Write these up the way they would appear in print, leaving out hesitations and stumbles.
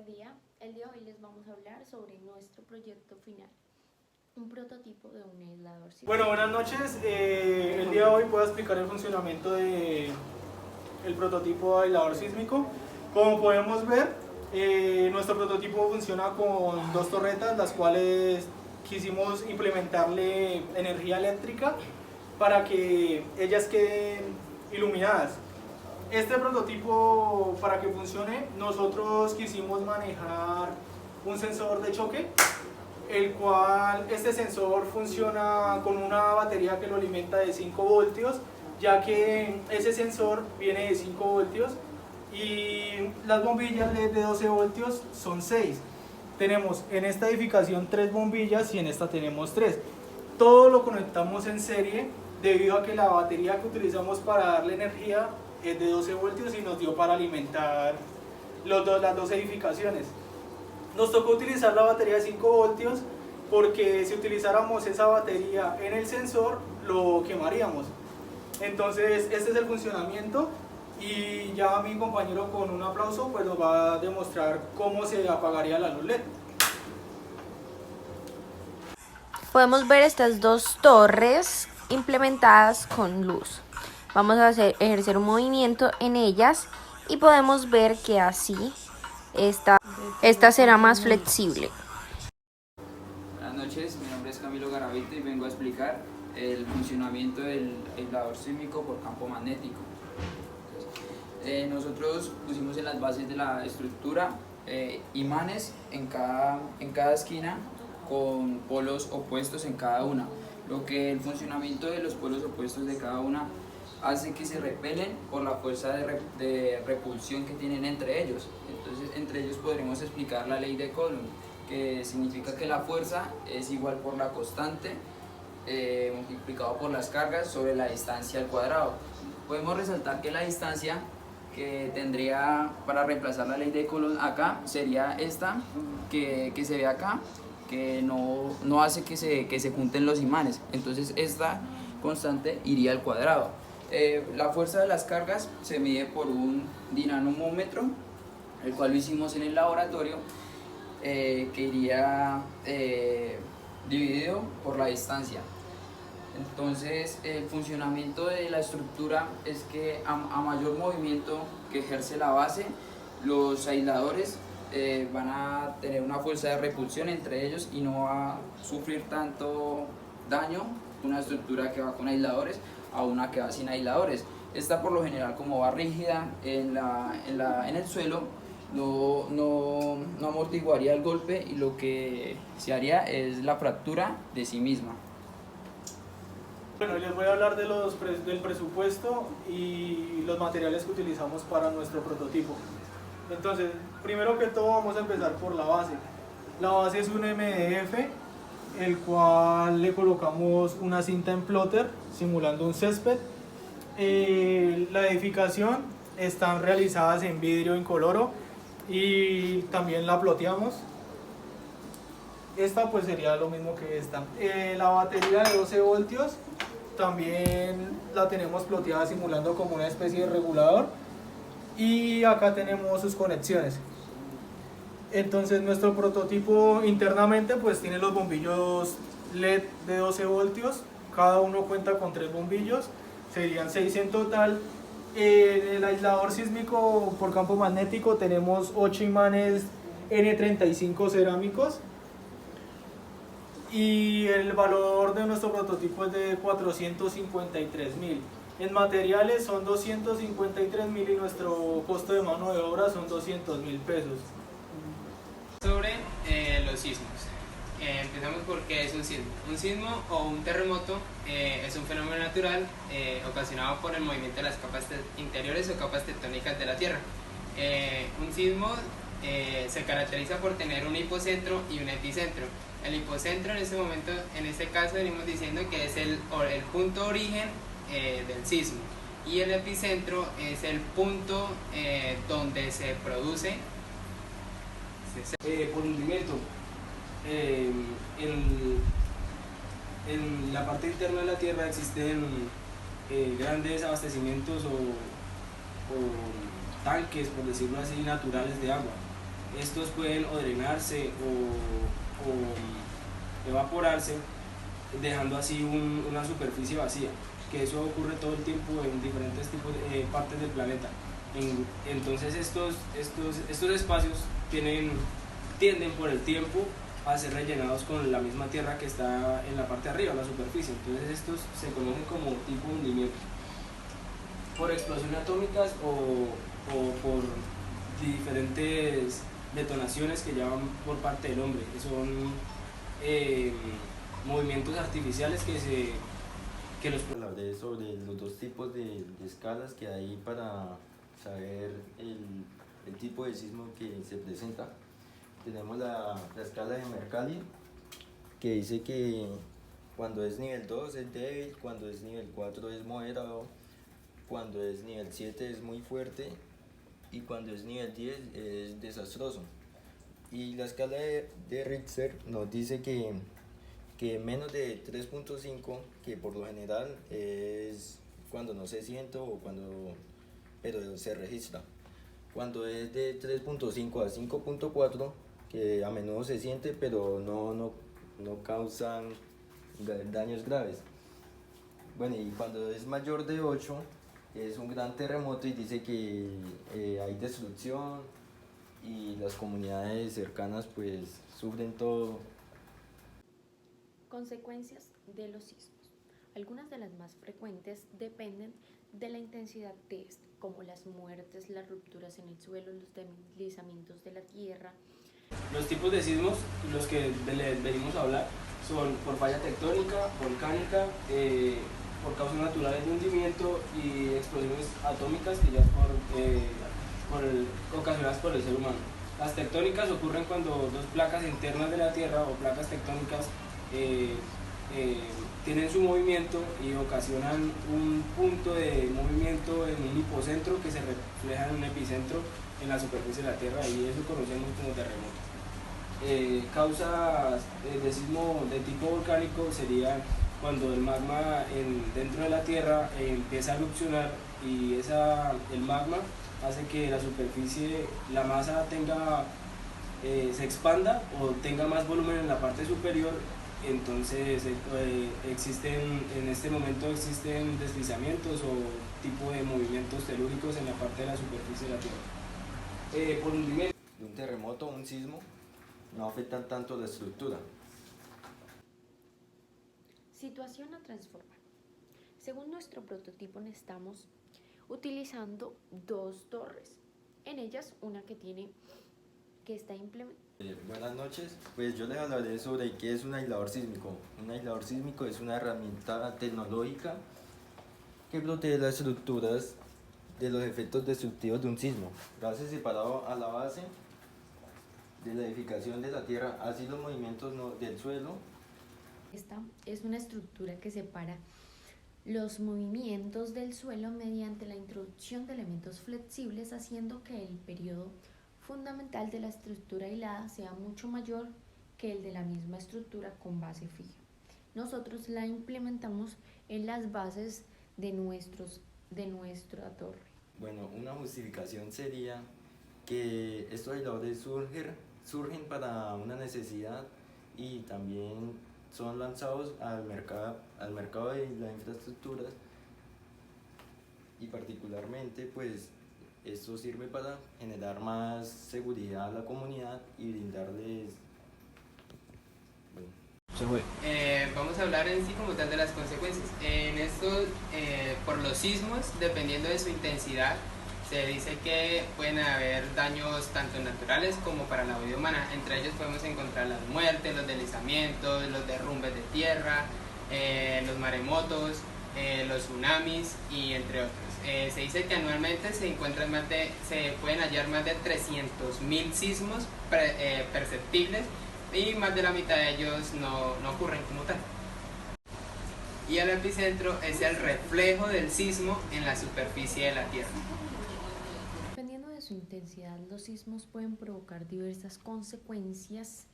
buen día. El día de hoy les vamos a hablar sobre nuestro proyecto final, un prototipo de un aislador sísmico. Bueno, buenas noches. El día de hoy voy a explicar el funcionamiento del prototipo de aislador sísmico. Como podemos ver, nuestro prototipo funciona con dos torretas, las cuales quisimos implementarle energía eléctrica para que ellas queden iluminadas. Este prototipo, para que funcione, nosotros quisimos manejar un sensor de choque, el cual este sensor funciona con una batería que lo alimenta de 5 voltios, ya que ese sensor viene de 5 voltios y las bombillas LED de 12 voltios son 6. Tenemos en esta edificación 3 bombillas y en esta tenemos 3. Todo lo conectamos en serie debido a que la batería que utilizamos para darle energía es de 12 voltios y nos dio para alimentar las dos edificaciones. Nos tocó utilizar la batería de 5 voltios porque si utilizáramos esa batería en el sensor lo quemaríamos. Entonces este es el funcionamiento y ya mi compañero con un aplauso pues nos va a demostrar cómo se apagaría la luz LED. Podemos ver estas dos torres implementadas con luz. Vamos a ejercer un movimiento en ellas y podemos ver que así esta será más flexible. Buenas noches, mi nombre es Camilo Garavito y vengo a explicar el funcionamiento del aislador sísmico por campo magnético. Nosotros pusimos en las bases de la estructura imanes en cada esquina con polos opuestos en cada una. Lo que el funcionamiento de los polos opuestos de cada una hace que se repelen por la fuerza de repulsión que tienen entre ellos. Entonces, entre ellos podremos explicar la ley de Coulomb, que significa que la fuerza es igual por la constante multiplicado por las cargas sobre la distancia al cuadrado. Podemos resaltar que la distancia que tendría para reemplazar la ley de Coulomb acá sería esta que se ve acá, que no hace que se junten los imanes. Entonces esta constante iría al cuadrado. La fuerza de las cargas se mide por un dinamómetro, el cual lo hicimos en el laboratorio, que iría dividido por la distancia. Entonces el funcionamiento de la estructura es que a mayor movimiento que ejerce la base, los aisladores van a tener una fuerza de repulsión entre ellos y no va a sufrir tanto daño una estructura que va con aisladores a una que va sin aisladores. Esta por lo general, como va rígida en el suelo, no amortiguaría el golpe y lo que se haría es la fractura de sí misma. Bueno, les voy a hablar del presupuesto y los materiales que utilizamos para nuestro prototipo. Entonces, primero que todo vamos a empezar por la base. La base es un MDF, el cual le colocamos una cinta en plotter simulando un césped. La edificación están realizadas en vidrio incoloro y también la ploteamos. Esta pues sería lo mismo que esta. La batería de 12 voltios también la tenemos ploteada simulando como una especie de regulador y acá tenemos sus conexiones. Entonces nuestro prototipo internamente pues tiene los bombillos LED de 12 voltios, cada uno cuenta con 3 bombillos, serían 6 en total. En el aislador sísmico por campo magnético tenemos 8 imanes N35 cerámicos y el valor de nuestro prototipo es de 453.000. En materiales son 253.000 y nuestro costo de mano de obra son 200.000 pesos. Sobre los sismos. Empezamos por qué es un sismo. Un sismo o un terremoto es un fenómeno natural ocasionado por el movimiento de las capas interiores o capas tectónicas de la Tierra. Un sismo se caracteriza por tener un hipocentro y un epicentro. El hipocentro en este caso venimos diciendo que es el punto origen del sismo y el epicentro es el punto donde se produce por hundimiento. En la parte interna de la Tierra existen grandes abastecimientos o tanques, por decirlo así, naturales de agua. estos pueden o drenarse o evaporarse, dejando así una superficie vacía, que eso ocurre todo el tiempo en diferentes tipos de partes del planeta. Entonces estos espacios tienden por el tiempo a ser rellenados con la misma tierra que está en la parte de arriba, en la superficie. Entonces estos se conocen como tipo de hundimiento por explosiones atómicas o por diferentes detonaciones que llevan por parte del hombre, que son movimientos artificiales que los... Hablaré sobre los dos tipos de escalas que hay para saber el tipo de sismo que se presenta. Tenemos la escala de Mercalli, que dice que cuando es nivel 2 es débil, cuando es nivel 4 es moderado, cuando es nivel 7 es muy fuerte y cuando es nivel 10 es desastroso. Y la escala de Richter nos dice que menos de 3.5, que por lo general es cuando no se siente pero se registra. Cuando es de 3.5 a 5.4, que a menudo se siente pero no causan daños graves. Bueno, y cuando es mayor de 8 es un gran terremoto y dice que hay destrucción y las comunidades cercanas pues sufren todo. Consecuencias de los sismos. Algunas de las más frecuentes dependen de la intensidad de este, como las muertes, las rupturas en el suelo, los deslizamientos de la tierra. Los tipos de sismos, los que venimos a hablar, son por falla tectónica, volcánica, por causas naturales de hundimiento y explosiones atómicas que ya es ocasionadas por el ser humano. Las tectónicas ocurren cuando dos placas internas de la Tierra o placas tectónicas tienen su movimiento y ocasionan un punto de movimiento en un hipocentro que se refleja en un epicentro en la superficie de la Tierra, y eso conocemos como terremoto. Causas de sismo de tipo volcánico serían cuando el magma dentro de la Tierra empieza a erupcionar y el magma hace que la superficie, la masa se expanda o tenga más volumen en la parte superior. Entonces en este momento existen deslizamientos o tipo de movimientos telúricos en la parte de la superficie de la Tierra. Por hundimiento. Un terremoto o un sismo no afectan tanto la estructura. Situación a transformar. Según nuestro prototipo estamos utilizando dos torres. En ellas una que está implementada. Buenas noches, pues yo les hablaré sobre qué es un aislador sísmico. Un aislador sísmico es una herramienta tecnológica que protege las estructuras de los efectos destructivos de un sismo. Lo hace separado a la base de la edificación de la tierra, así los movimientos del suelo. Esta es una estructura que separa los movimientos del suelo mediante la introducción de elementos flexibles, haciendo que el periodo fundamental de la estructura hilada sea mucho mayor que el de la misma estructura con base fija. Nosotros la implementamos en las bases de nuestra torre. Bueno, una justificación sería que estos aisladores surgen para una necesidad y también son lanzados al mercado de las infraestructuras, y particularmente pues esto sirve para generar más seguridad a la comunidad y brindarles... Vamos a hablar en sí como tal de las consecuencias. En esto, por los sismos, dependiendo de su intensidad, se dice que pueden haber daños tanto naturales como para la vida humana. Entre ellos podemos encontrar las muertes, los deslizamientos, los derrumbes de tierra, los maremotos, los tsunamis y entre otros. Se dice que anualmente se pueden hallar más de 300.000 sismos perceptibles, y más de la mitad de ellos no ocurren como tal. Y el epicentro es el reflejo del sismo en la superficie de la Tierra. Dependiendo de su intensidad, los sismos pueden provocar diversas consecuencias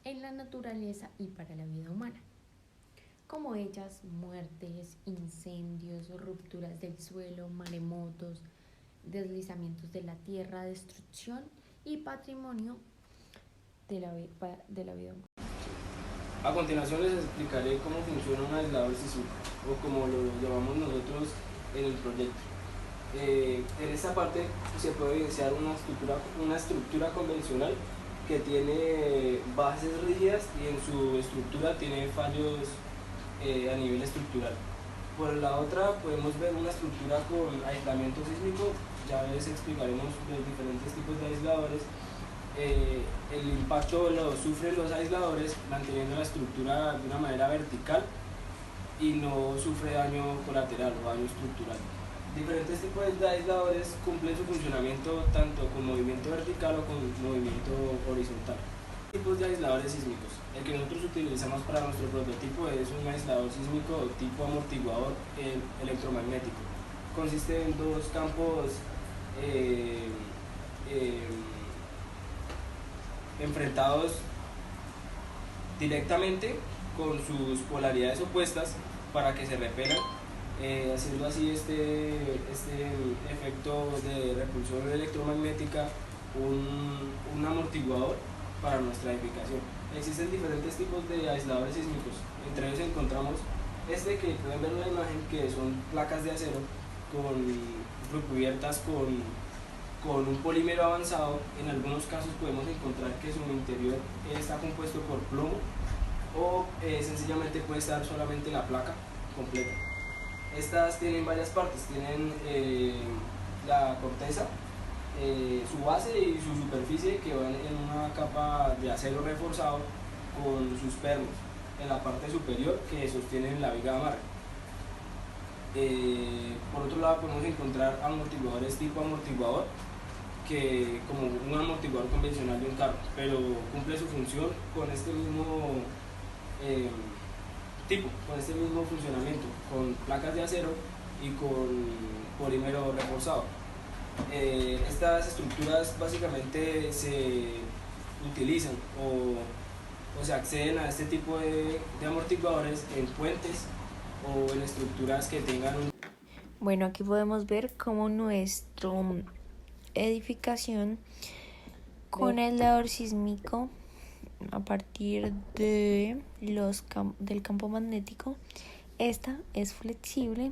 en la naturaleza y para la vida humana, como ellas muertes, incendios, rupturas del suelo, maremotos, deslizamientos de la tierra, destrucción y patrimonio de la vida humana. A continuación les explicaré cómo funciona un aislador sísmico, o como lo llamamos nosotros en el proyecto. En esta parte se puede evidenciar una estructura convencional que tiene bases rígidas y en su estructura tiene fallos a nivel estructural. Por la otra podemos ver una estructura con aislamiento sísmico, ya les explicaremos los diferentes tipos de aisladores. El impacto lo sufren los aisladores manteniendo la estructura de una manera vertical y no sufre daño colateral o daño estructural. Diferentes tipos de aisladores cumplen su funcionamiento tanto con movimiento vertical o con movimiento horizontal. Tipos de aisladores sísmicos. El que nosotros utilizamos para nuestro prototipo es un aislador sísmico tipo amortiguador electromagnético. Consiste en dos campos enfrentados directamente con sus polaridades opuestas para que se repelan, haciendo así este efecto de repulsión electromagnética un amortiguador para nuestra edificación. Existen diferentes tipos de aisladores sísmicos, entre ellos encontramos este que pueden ver en la imagen, que son placas de acero recubiertas con un polímero avanzado. En algunos casos podemos encontrar que su interior está compuesto por plomo o sencillamente puede estar solamente la placa completa. Estas tienen varias partes, tienen la corteza, su base y su superficie, que van en una capa de acero reforzado con sus pernos en la parte superior que sostienen la viga de amarre. Por otro lado podemos encontrar amortiguadores tipo amortiguador, que como un amortiguador convencional de un carro, pero cumple su función con este mismo con este mismo funcionamiento, con placas de acero y con polímero reforzado. Estas estructuras básicamente se utilizan o se acceden a este tipo de amortiguadores en puentes o en estructuras que tengan un... Bueno, aquí podemos ver cómo nuestra edificación con aislador sísmico a partir de del campo magnético, esta es flexible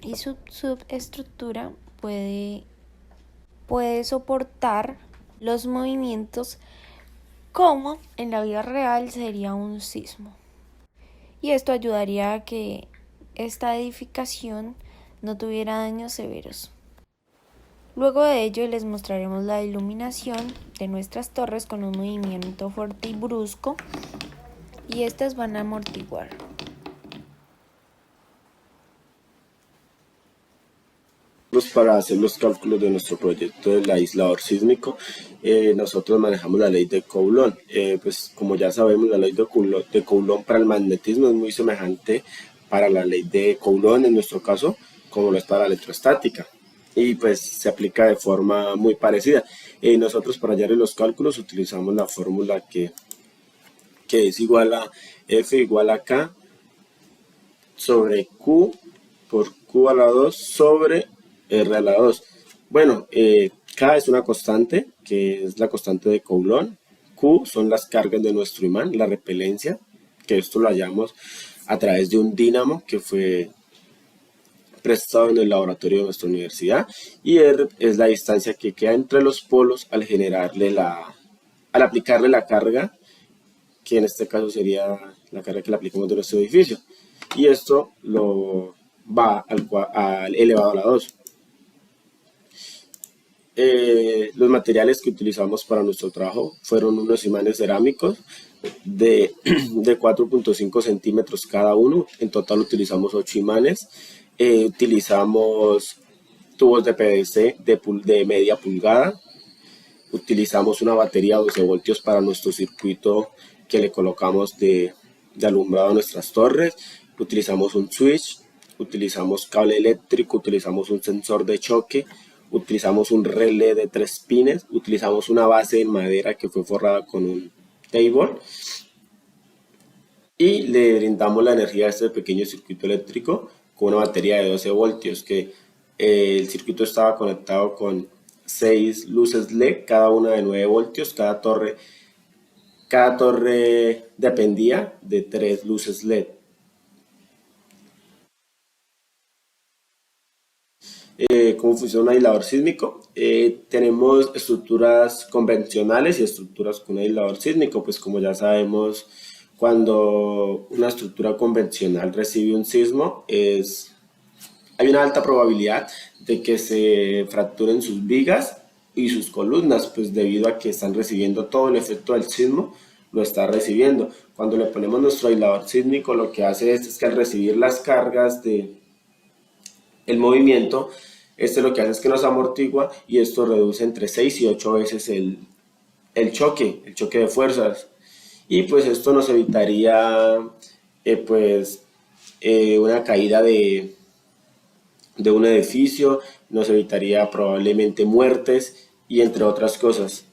y su subestructura puede soportar los movimientos como en la vida real sería un sismo. Y esto ayudaría a que esta edificación no tuviera daños severos. Luego de ello les mostraremos la iluminación de nuestras torres con un movimiento fuerte y brusco, y estas van a amortiguar. Para hacer los cálculos de nuestro proyecto del aislador sísmico, nosotros manejamos la ley de Coulomb. Pues como ya sabemos, la ley de Coulomb para el magnetismo es muy semejante para la ley de Coulomb en nuestro caso, como lo es para la electrostática, y pues se aplica de forma muy parecida. Nosotros para hallar los cálculos utilizamos la fórmula que es igual a F igual a K sobre Q por Q a la 2 sobre R a la 2. Bueno, K es una constante, que es la constante de Coulomb. Q son las cargas de nuestro imán, la repelencia, que esto lo hallamos a través de un dínamo que fue prestado en el laboratorio de nuestra universidad, y R es la distancia que queda entre los polos al aplicarle la carga, que en este caso sería la carga que le aplicamos de nuestro edificio, y esto lo va al elevado a la 2. Los materiales que utilizamos para nuestro trabajo fueron unos imanes cerámicos de 4.5 centímetros cada uno. En total utilizamos 8 imanes. Utilizamos tubos de PVC de media pulgada. Utilizamos una batería 12 voltios para nuestro circuito que le colocamos de alumbrado a nuestras torres. Utilizamos un switch, utilizamos cable eléctrico, utilizamos un sensor de choque, utilizamos un relé de 3 pines, utilizamos una base en madera que fue forrada con un table, y le brindamos la energía a este pequeño circuito eléctrico con una batería de 12 voltios, que el circuito estaba conectado con 6 luces LED, cada una de 9 voltios, cada torre dependía de 3 luces LED. ¿Cómo funciona un aislador sísmico? Tenemos estructuras convencionales y estructuras con un aislador sísmico. Pues como ya sabemos, cuando una estructura convencional recibe un sismo, hay una alta probabilidad de que se fracturen sus vigas y sus columnas, pues debido a que están recibiendo todo el efecto del sismo, lo está recibiendo. Cuando le ponemos nuestro aislador sísmico, lo que hace es que al recibir las cargas del movimiento, lo que hace es que nos amortigua, y esto reduce entre 6 y 8 veces el choque de fuerzas. Y pues esto nos evitaría una caída de un edificio, nos evitaría probablemente muertes y entre otras cosas.